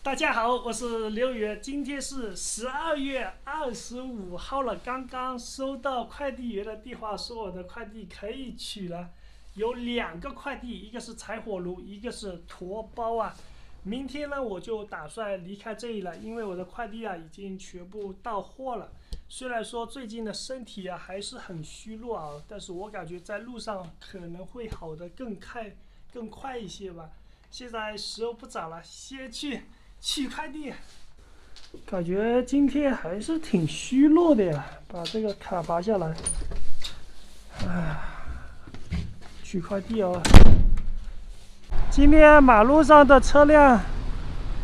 大家好，我是刘宇，今天是12月25号了。刚刚收到快递员的电话，说我的快递可以取了，有2个快递，一个是柴火炉，一个是驮包啊。明天呢，我就打算离开这里了，因为我的快递已经全部到货了。虽然说最近的身体还是很虚弱但是我感觉在路上可能会好的更快一些吧。现在时候不早了，先去取快递。感觉今天还是挺虚弱的呀，把这个卡拔下来。取快递今天马路上的车辆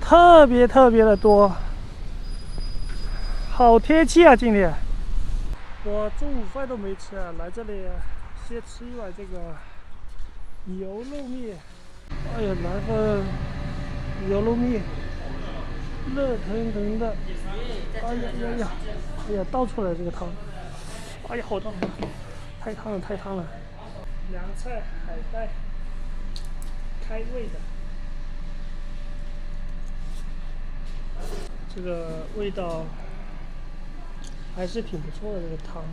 特别的多，好天气今天。我中午饭都没吃来这里先吃一碗这个牛肉面。哎呀，来份牛肉面，热腾腾的。哎呀，倒出来这个汤。哎呀，好烫，太烫了。凉菜海带，开胃的，这个味道还是挺不错的。这个汤，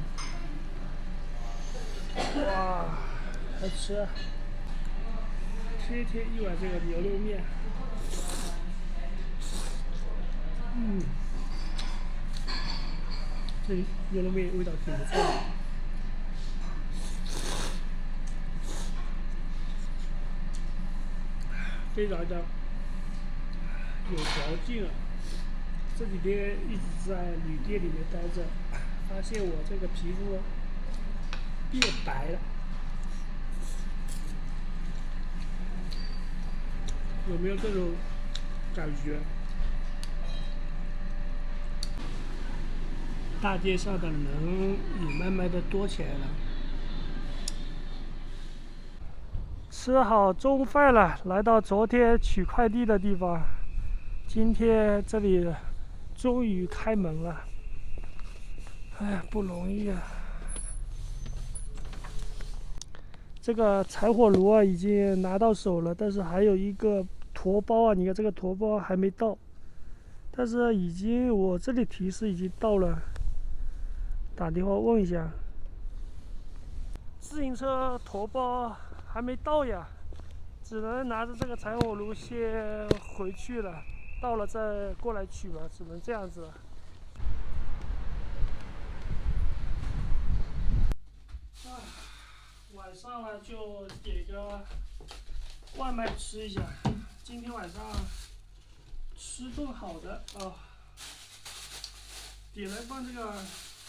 哇，还吃天一碗这个牛肉面。这牛肉面味道挺不错的。非常的有嚼劲这几天一直在旅店里面待着，发现我这个皮肤变白了，有没有这种感觉？大街上的人也慢慢的多起来了。吃好中饭了，来到昨天取快递的地方，今天这里终于开门了。哎呀，不容易啊！这个柴火炉已经拿到手了，但是还有一个驮包你看这个驮包还没到，但是我这里提示已经到了，打电话问一下。自行车驮包还没到呀，只能拿着这个柴火炉先回去了，到了再过来取吧，只能这样子了。晚上了就点个外卖吃一下，今天晚上吃顿好的点了份这个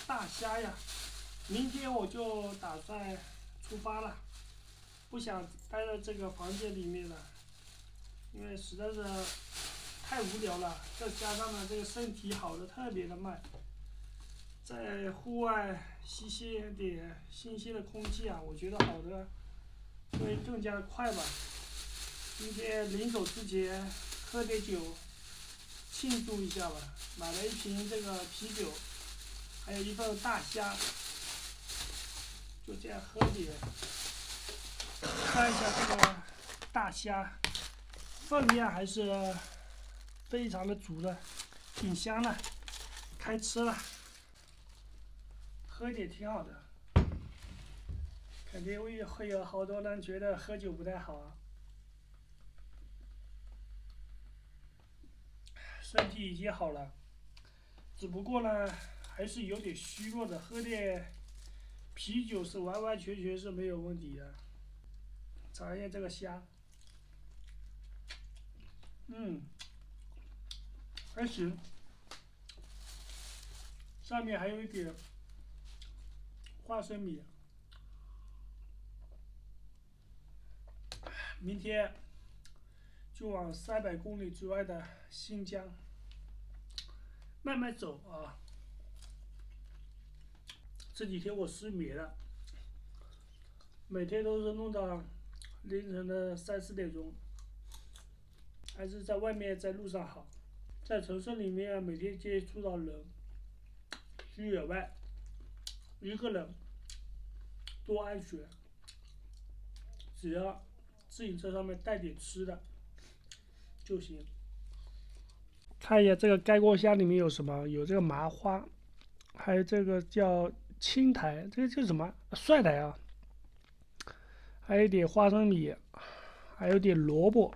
大虾呀。明天我就打算出发了，不想待在这个房间里面了，因为实在是太无聊了。再加上这个身体好的特别的慢，在户外吸些点新鲜的空气我觉得好的会更加的快吧。今天临走之前喝点酒庆祝一下吧，买了一瓶这个啤酒，还有一份大虾，就这样喝点。看一下这个大虾，分量还是非常的足的，挺香的，开吃了。喝点挺好的，肯定会有好多人觉得喝酒不太好身体已经好了，只不过呢还是有点虚弱的，喝点啤酒是完完全全是没有问题的。尝一下这个虾，还行，上面还有一点花生米。明天就往300公里之外的新疆慢慢走这几天我失眠了，每天都是弄到凌晨的3、4点钟，还是在外面在路上好。在城市里面每天接触到人，去野外一个人多安全，只要自行车上面带点吃的就行。看一下这个盖锅箱里面有什么，有这个麻花，还有这个叫青苔，这个叫什么蒜苔啊，还有一点花生米，还有点萝卜，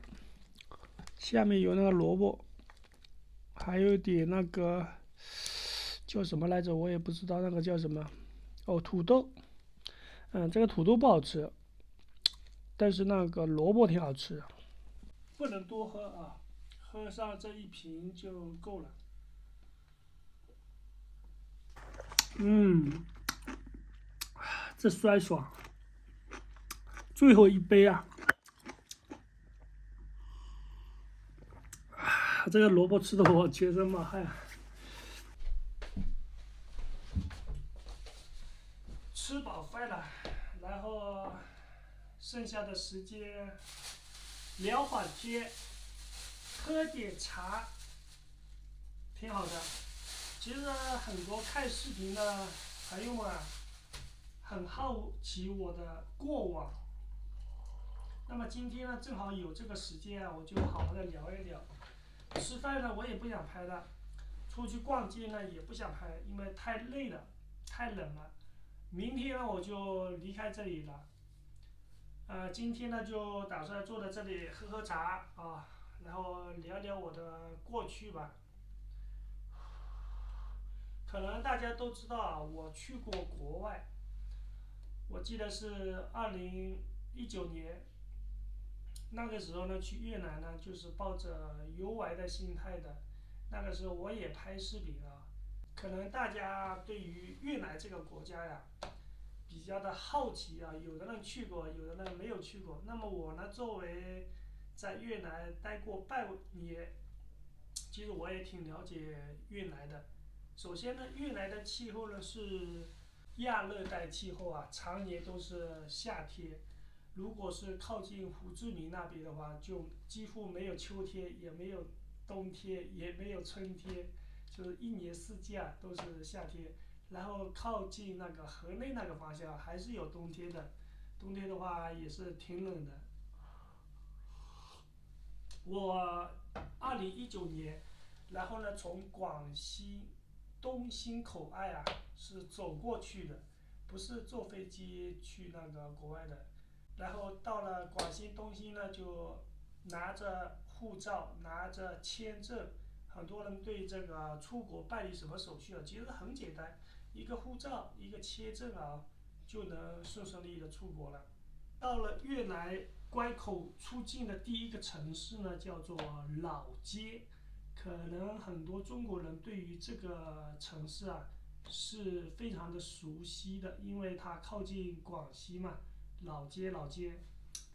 下面有那个萝卜，还有点那个叫什么来着，我也不知道那个叫什么。哦，土豆，这个土豆不好吃，但是那个萝卜挺好吃。不能多喝啊，喝上这一瓶就够了。嗯，这酸爽，最后一杯啊！这个萝卜吃的我全身冒汗。吃饱饭了，然后剩下的时间聊会儿天，喝点茶，挺好的。其实很多看视频的朋友们啊，很好奇我的过往。那么今天呢，正好有这个时间啊，我就好好的聊一聊。吃饭呢，我也不想拍了；出去逛街呢，也不想拍，因为太累了，太冷了。明天呢，我就离开这里了。今天呢，就打算坐在这里喝喝茶啊，然后聊聊我的过去吧。可能大家都知道啊，我去过国外，我记得是2019年，那个时候呢，去越南呢，就是抱着游玩的心态的。那个时候我也拍视频啊，可能大家对于越南这个国家呀，比较的好奇啊，有的人去过，有的人没有去过。那么我呢，作为在越南待过半年，其实我也挺了解越南的。首先呢，越南的气候呢是亚热带气候啊，常年都是夏天。如果是靠近胡志明那边的话，就几乎没有秋天，也没有冬天，也没有春天，就是一年四季啊都是夏天。然后靠近那个河内那个方向还是有冬天的，冬天的话也是挺冷的。我2019年，然后呢从广西东兴口岸啊是走过去的，不是坐飞机去那个国外的。然后到了广西东兴呢，就拿着护照，拿着签证。很多人对这个出国办理什么手续啊，其实很简单，一个护照，一个签证啊，就能顺顺利利的出国了。到了越南关口出境的第一个城市呢，叫做老街。可能很多中国人对于这个城市啊是非常的熟悉的，因为它靠近广西嘛，老街老街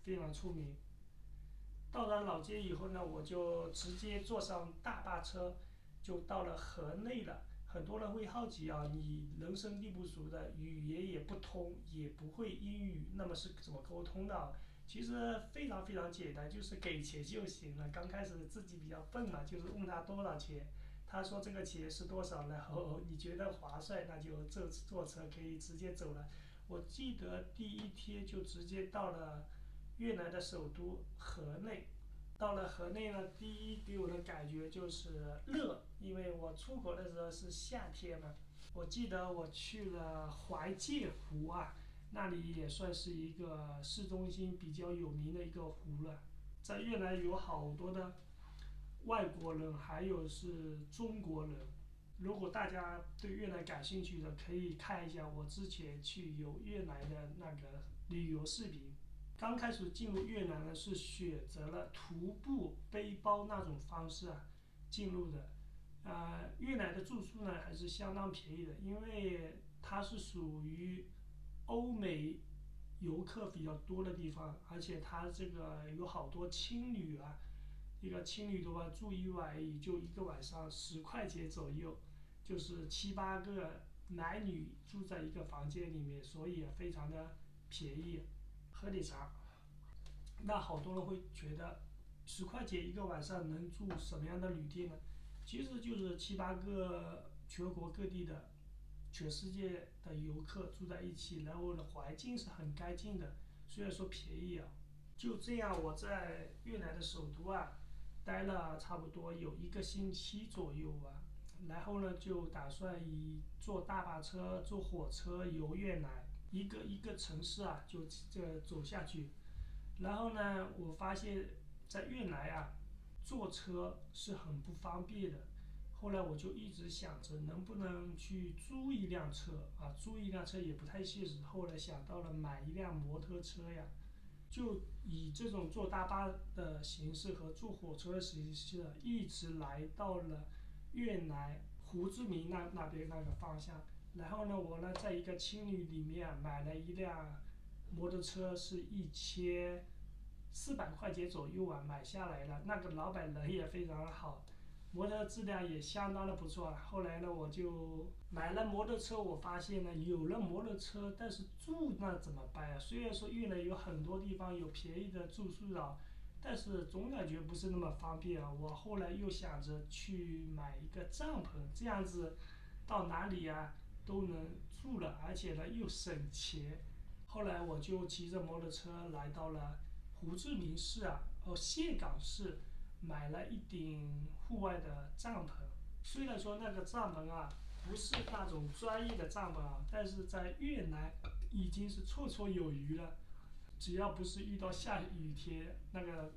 非常出名。到达老街以后呢，我就直接坐上大巴车，就到了河内了。很多人会好奇啊，你人生地不熟的，语言也不通，也不会英语，那么是怎么沟通的啊？其实非常非常简单，就是给钱就行了。刚开始自己比较笨嘛，就是问他多少钱，他说这个钱是多少，然后你觉得划算，那就坐车可以直接走了。我记得第一天就直接到了越南的首都河内。到了河内呢，第一给我的感觉就是热，因为我出国的时候是夏天嘛。我记得我去了怀界湖啊，那里也算是一个市中心比较有名的一个湖了。在越南有好多的外国人，还有是中国人。如果大家对越南感兴趣的，可以看一下我之前去游越南的那个旅游视频。刚开始进入越南呢，是选择了徒步背包那种方式啊进入的。越南的住宿呢还是相当便宜的，因为它是属于欧美游客比较多的地方，而且它这个有好多青旅啊，一个青旅的话住一晚也就一个晚上10块钱左右，就是七八个男女住在一个房间里面，所以非常的便宜。喝点茶，那好多人会觉得10块钱一个晚上能住什么样的旅店呢？其实就是七八个全国各地的、全世界的游客住在一起，然后呢环境是很干净的，虽然说便宜啊。就这样，我在越南的首都啊，待了差不多有1个星期左右吧。然后呢，就打算坐大巴车、坐火车游越南，一个一个城市啊，就这走下去。然后呢，我发现，在越南啊，坐车是很不方便的。后来我就一直想着能不能去租一辆车啊，租一辆车也不太现实。后来想到了买一辆摩托车呀，就以这种坐大巴的形式和坐火车的形式，一直来到了越南胡志明那边那个方向。然后呢，我呢在一个青旅里面买了一辆摩托车，是1400块钱左右啊，买下来了。那个老板人也非常好，摩托质量也相当的不错。后来呢，我就买了摩托车。我发现呢，有了摩托车，但是住那怎么办呀？虽然说越南有很多地方有便宜的住宿啊，但是总感觉不是那么方便啊。我后来又想着去买一个帐篷，这样子到哪里呀都能住了，而且呢又省钱。后来我就骑着摩托车来到了胡志明市啊，岘港市，买了一顶户外的帐篷。虽然说那个帐篷啊不是那种专业的帐篷啊，但是在越南已经是绰绰有余了。只要不是遇到下雨天，那个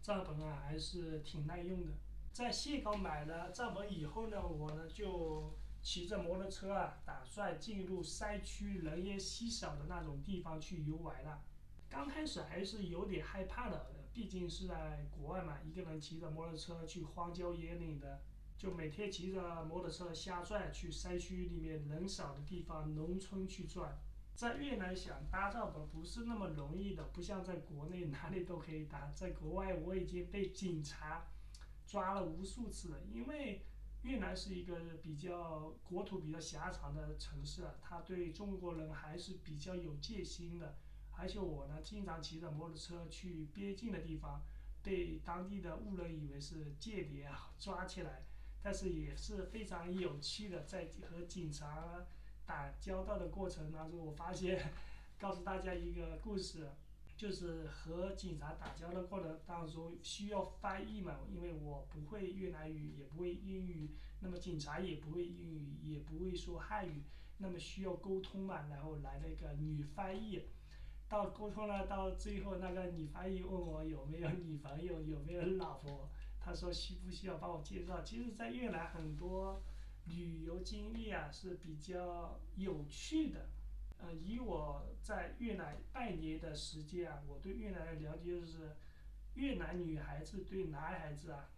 帐篷啊还是挺耐用的。在岘港买了帐篷以后呢，我呢就骑着摩托车啊，打算进入山区人烟稀少的那种地方去游玩了。刚开始还是有点害怕的，毕竟是在国外嘛，一个人骑着摩托车去荒郊野岭的，就每天骑着摩托车瞎转，去山区里面人少的地方、农村去转。在越南想搭帐篷不是那么容易的，不像在国内哪里都可以搭。在国外我已经被警察抓了无数次了，因为越南是一个国土比较狭长的城市啊，它对中国人还是比较有戒心的。而且我呢，经常骑着摩托车去边境的地方，被当地的误人以为是间谍啊抓起来，但是也是非常有趣的。在和警察打交道的过程当中，我发现，告诉大家一个故事，就是和警察打交道的过程当中需要翻译嘛，因为我不会越南语，也不会英语，那么警察也不会英语，也不会说汉语，那么需要沟通嘛，然后来了一个女翻译。到沟通了，到最后那个女翻译问我有没有女朋友，有没有老婆，她说需不需要帮我介绍。其实，在越南很多旅游经历啊是比较有趣的。以我在越南半年的时间啊，我对越南的了解就是，越南女孩子对男孩子啊，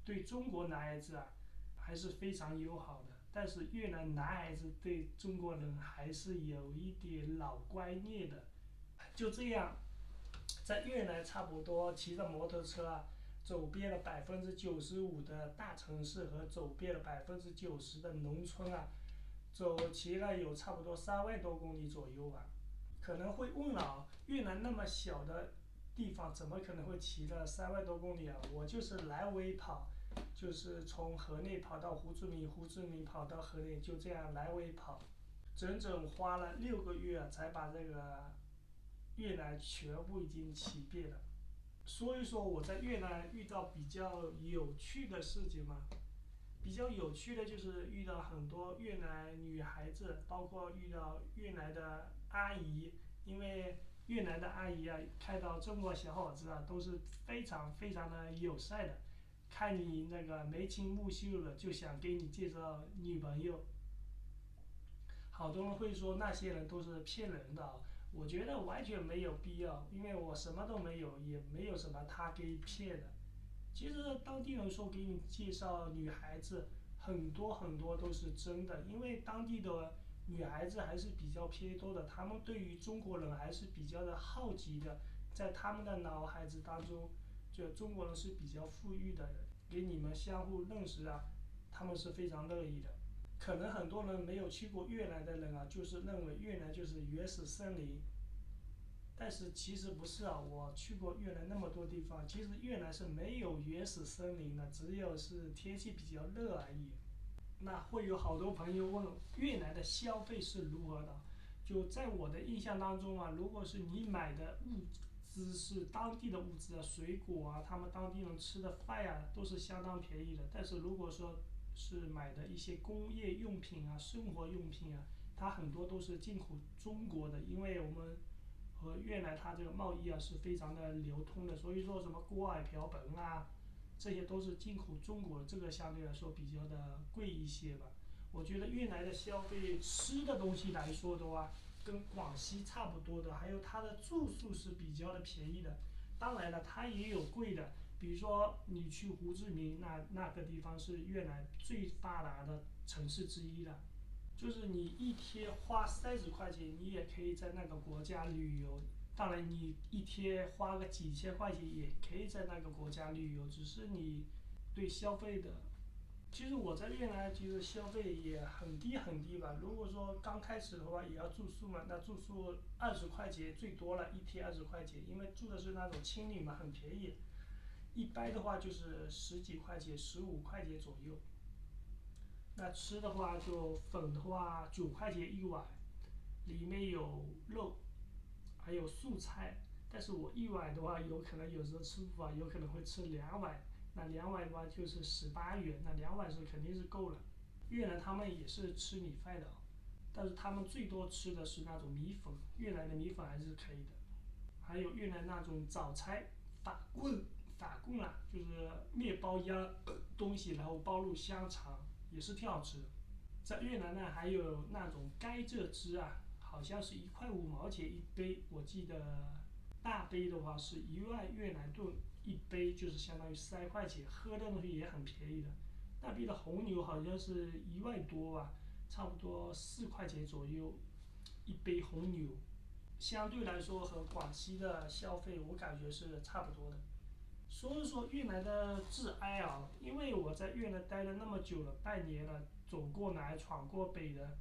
对中国男孩子啊，还是非常友好的。但是越南男孩子对中国人还是有一点老观念的。就这样，在越南差不多骑着摩托车啊，走遍了95%的大城市和走遍了90%的农村啊，骑了有差不多3万多公里左右吧。可能会问了，越南那么小的地方，怎么可能会骑了3万多公里啊？我就是来回跑，就是从河内跑到胡志明，胡志明跑到河内，就这样来回跑，整整花了6个月才把这个越南全部已经骑遍了。所以说我在越南遇到比较有趣的事情嘛，比较有趣的就是遇到很多越南女孩子，包括遇到越南的阿姨。因为越南的阿姨啊，看到中国小伙子啊，都是非常非常的友善的，看你那个眉清目秀的，就想给你介绍女朋友。好多人会说那些人都是骗人的啊，我觉得完全没有必要，因为我什么都没有，也没有什么他给骗的。其实当地人说给你介绍女孩子，很多很多都是真的，因为当地的女孩子还是比较偏多的，她们对于中国人还是比较的好奇的，在他们的脑海子当中，就中国人是比较富裕的人，给你们相互认识啊，他们是非常乐意的。可能很多人没有去过越南的人啊，就是认为越南就是原始森林，但是其实不是啊。我去过越南那么多地方，其实越南是没有原始森林的，只有是天气比较热而已。那会有好多朋友问越南的消费是如何的，就在我的印象当中啊，如果是你买的物资是当地的物资啊，水果啊，他们当地人吃的饭呀、都是相当便宜的。但是如果说是买的一些工业用品啊、生活用品啊，它很多都是进口中国的，因为我们和越南它这个贸易啊是非常的流通的，所以说什么锅碗瓢盆啊，这些都是进口中国，这个相对来说比较的贵一些吧。我觉得越南的消费吃的东西来说的话，跟广西差不多的，还有它的住宿是比较的便宜的。当然了，它也有贵的，比如说你去胡志明那个地方是越南最发达的城市之一了，就是你一天花30块钱，你也可以在那个国家旅游。当然，你一天花个几千块钱也可以在那个国家旅游，只是你对消费的。其实我在越南其实消费也很低很低吧。如果说刚开始的话也要住宿嘛，那住宿20块钱最多了，一天20块钱，因为住的是那种青旅嘛，很便宜。一般的话就是十几块钱、15块钱左右。那吃的话就粉的话9块钱一碗，里面有肉，还有素菜。但是我一碗的话，有可能有时候吃不饱，有可能会吃2碗。那2碗的话就是18元，那2碗是肯定是够了。越南他们也是吃米饭的，但是他们最多吃的是那种米粉，越南的米粉还是可以的。还有越南那种早餐，法棍啊，就是面包一样东西，然后包入香肠，也是挺好吃的。在越南呢，还有那种甘蔗汁啊，好像是1块5毛钱一杯，我记得大杯的话是1万越南盾一杯，就是相当于3块钱，喝的东西也很便宜的。那边的红牛好像是1万多吧，差不多4块钱左右一杯红牛，相对来说和广西的消费我感觉是差不多的。说一说越南的治安啊，因为我在越南待了那么久了，半年了，走过南闯过北的，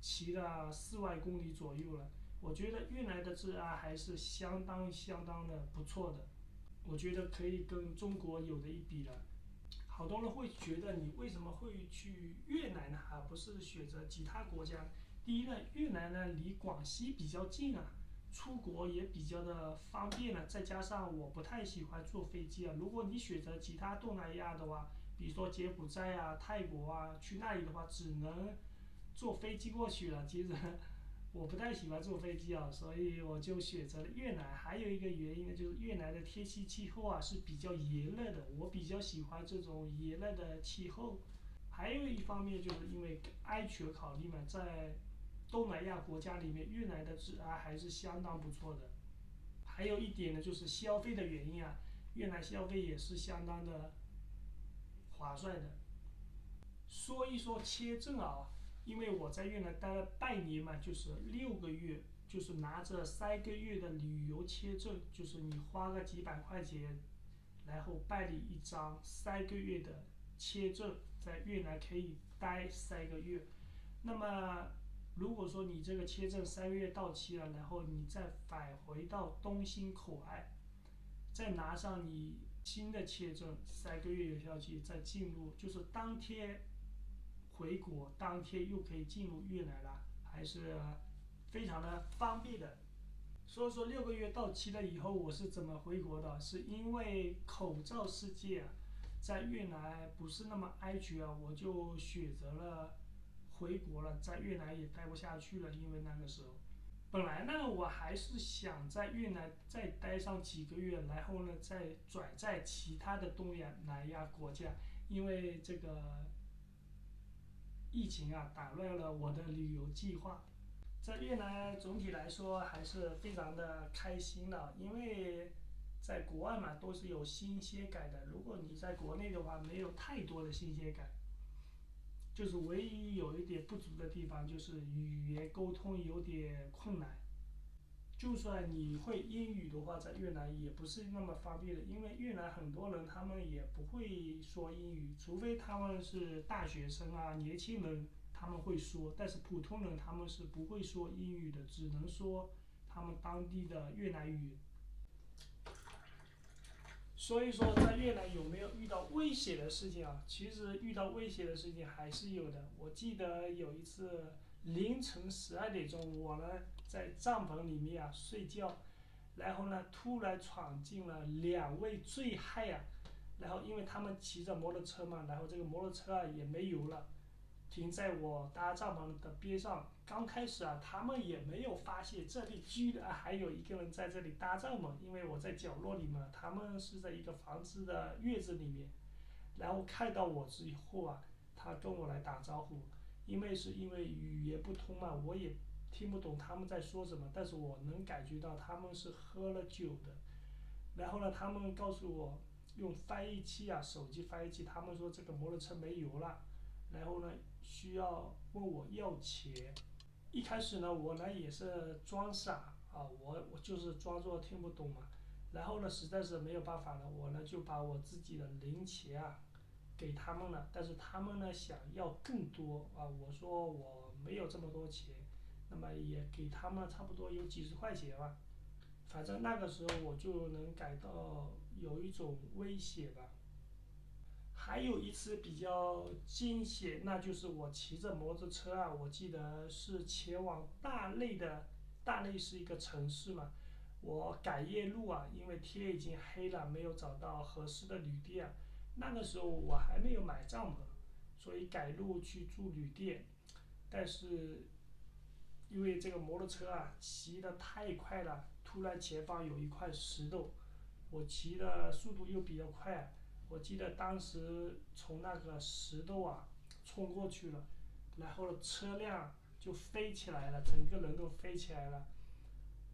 骑了4万公里左右了。我觉得越南的治安还是相当的不错的，我觉得可以跟中国有的一比了。好多人会觉得你为什么会去越南呢？而不是选择其他国家？第一呢，越南呢离广西比较近啊，出国也比较的方便了。再加上我不太喜欢坐飞机啊，如果你选择其他东南亚的话，比如说柬埔寨啊、泰国啊，去那里的话只能坐飞机过去了。其实我不太喜欢坐飞机啊，所以我就选择了越南。还有一个原因呢，就是越南的天气气候啊是比较炎热的，我比较喜欢这种炎热的气候。还有一方面就是因为安全考虑嘛，在东南亚国家里面，越南的治安还是相当不错的。还有一点呢，就是消费的原因啊，越南消费也是相当的划算的。说一说签证啊，因为我在越南待了半年嘛，就是6个月，就是拿着3个月的旅游签证，就是你花个几百块钱，然后办理一张3个月的签证，在越南可以待3个月。那么如果说你这个签证3个月到期了，然后你再返回到东兴口岸，再拿上你新的签证3个月有效期，再进入，就是当天回国，当天又可以进入越南了，还是非常的方便的。所以说6个月到期了以后，我是怎么回国的？是因为口罩事件啊，在越南不是那么安全啊，我就选择了回国了，在越南也待不下去了，因为那个时候。本来呢，我还是想在越南再待上几个月，然后呢再转战其他的东南亚国家，因为这个疫情啊打乱了我的旅游计划。在越南总体来说还是非常的开心的，因为在国外嘛都是有新鲜感的，如果你在国内的话没有太多的新鲜感。就是唯一有一点不足的地方就是语言沟通有点困难。就算你会英语的话，在越南也不是那么方便的，因为越南很多人他们也不会说英语，除非他们是大学生啊、年轻人，他们会说，但是普通人他们是不会说英语的，只能说他们当地的越南语。所以说，在越南有没有遇到危险的事情啊？其实遇到危险的事情还是有的。我记得有一次凌晨12点钟，我呢在帐篷里面啊睡觉，然后呢，突然闯进了2位醉汉呀，然后因为他们骑着摩托车嘛，然后这个摩托车也没油了，停在我搭帐篷的边上。刚开始他们也没有发现这里居然还有一个人在这里搭帐篷，因为我在角落里嘛，他们是在一个房子的院子里面。然后看到我之后他跟我来打招呼，因为语言不通嘛，我也听不懂他们在说什么，但是我能感觉到他们是喝了酒的。然后呢，他们告诉我用翻译器手机翻译器，他们说这个摩托车没油了，然后呢需要问我要钱。一开始呢，我呢也是装傻我就是装作听不懂嘛。然后呢，实在是没有办法了，我呢就把我自己的零钱给他们了，但是他们呢想要更多我说我没有这么多钱，那么也给他们差不多有几十块钱吧。反正那个时候我就能感到有一种威胁吧。还有一次比较惊险，那就是我骑着摩托车我记得是前往大内是一个城市嘛。我赶夜路因为天已经黑了，没有找到合适的旅店。那个时候我还没有买帐篷，所以赶路去住旅店。但是因为这个摩托车骑得太快了，突然前方有一块石头，我骑的速度又比较快，我记得当时从那个石头冲过去了，然后车辆就飞起来了，整个人都飞起来了。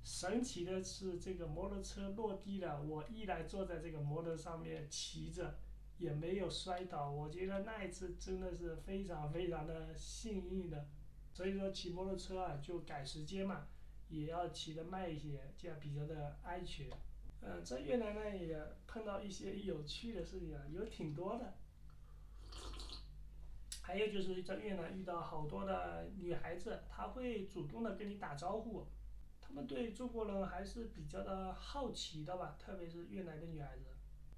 神奇的是，这个摩托车落地了，我依然坐在这个摩托上面骑着，也没有摔倒。我觉得那一次真的是非常非常的幸运的。所以说骑摩托车就赶时间嘛，也要骑得慢一些，这样比较的安全。在越南呢也碰到一些有趣的事情有挺多的。还有就是在越南遇到好多的女孩子，她会主动的跟你打招呼，她们对中国人还是比较的好奇的吧，特别是越南的女孩子。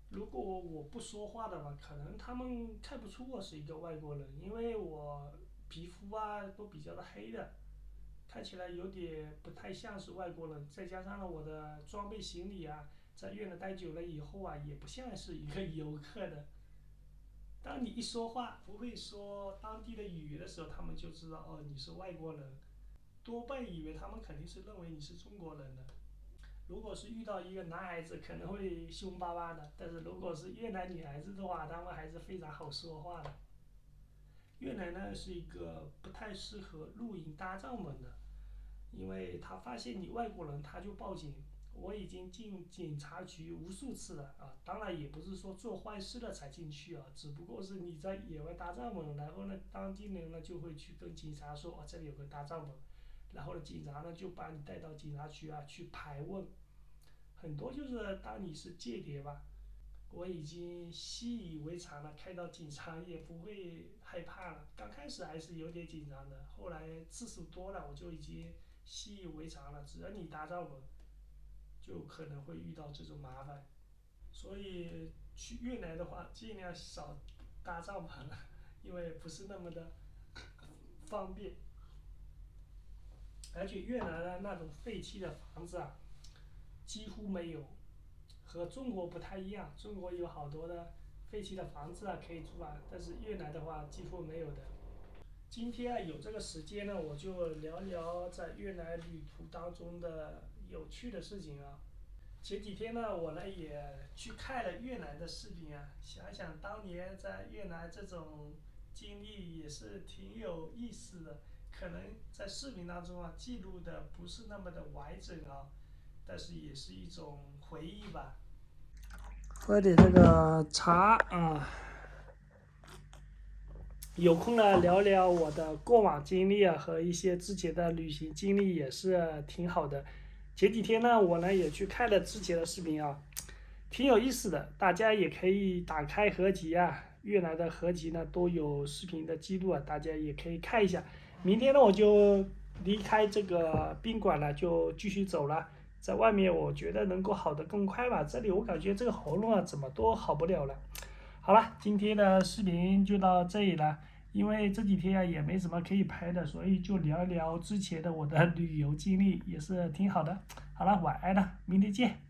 如果我不说话的话，可能她们看不出我是一个外国人，因为我皮肤都比较的黑的，看起来有点不太像是外国人。再加上了我的装备行李在越南待久了以后也不像是一个游客的。当你一说话不会说当地的语言的时候，他们就知道你是外国人，多半以为他们肯定是认为你是中国人的。如果是遇到一个男孩子可能会凶巴巴的，但是如果是越南女孩子的话，他们还是非常好说话的。越南呢是一个不太适合露营搭帐篷的，因为他发现你外国人他就报警。我已经进警察局无数次了当然也不是说做坏事了才进去只不过是你在野外搭帐篷，然后呢，当地人呢就会去跟警察说这里有个搭帐篷，然后呢，警察呢就把你带到警察局去盘问。很多就是当你是间谍吧。我已经习以为常了，看到警察也不会害怕了。刚开始还是有点紧张的，后来次数多了，我就已经习以为常了。只要你搭帐篷，就可能会遇到这种麻烦。所以去越南的话，尽量少搭帐篷了，因为不是那么的方便。而且越南的那种废弃的房子几乎没有，和中国不太一样。中国有好多的废弃的房子可以住但是越南的话几乎没有的。今天有这个时间呢，我就聊聊在越南旅途当中的有趣的事情前几天呢，我呢也去看了越南的视频想想当年在越南这种经历也是挺有意思的。可能在视频当中记录的不是那么的完整但是也是一种回忆吧。喝点这个茶有空呢聊聊我的过往经历和一些之前的旅行经历也是挺好的。前几天呢，我呢也去看了之前的视频挺有意思的，大家也可以打开合集越南的合集呢都有视频的记录大家也可以看一下。明天呢我就离开这个宾馆了，就继续走了。在外面我觉得能够好得更快吧，这里我感觉这个喉咙怎么都好不了了。好了，今天的视频就到这里了，因为这几天呀也没什么可以拍的，所以就聊一聊之前的我的旅游经历，也是挺好的。好了，晚安了，明天见。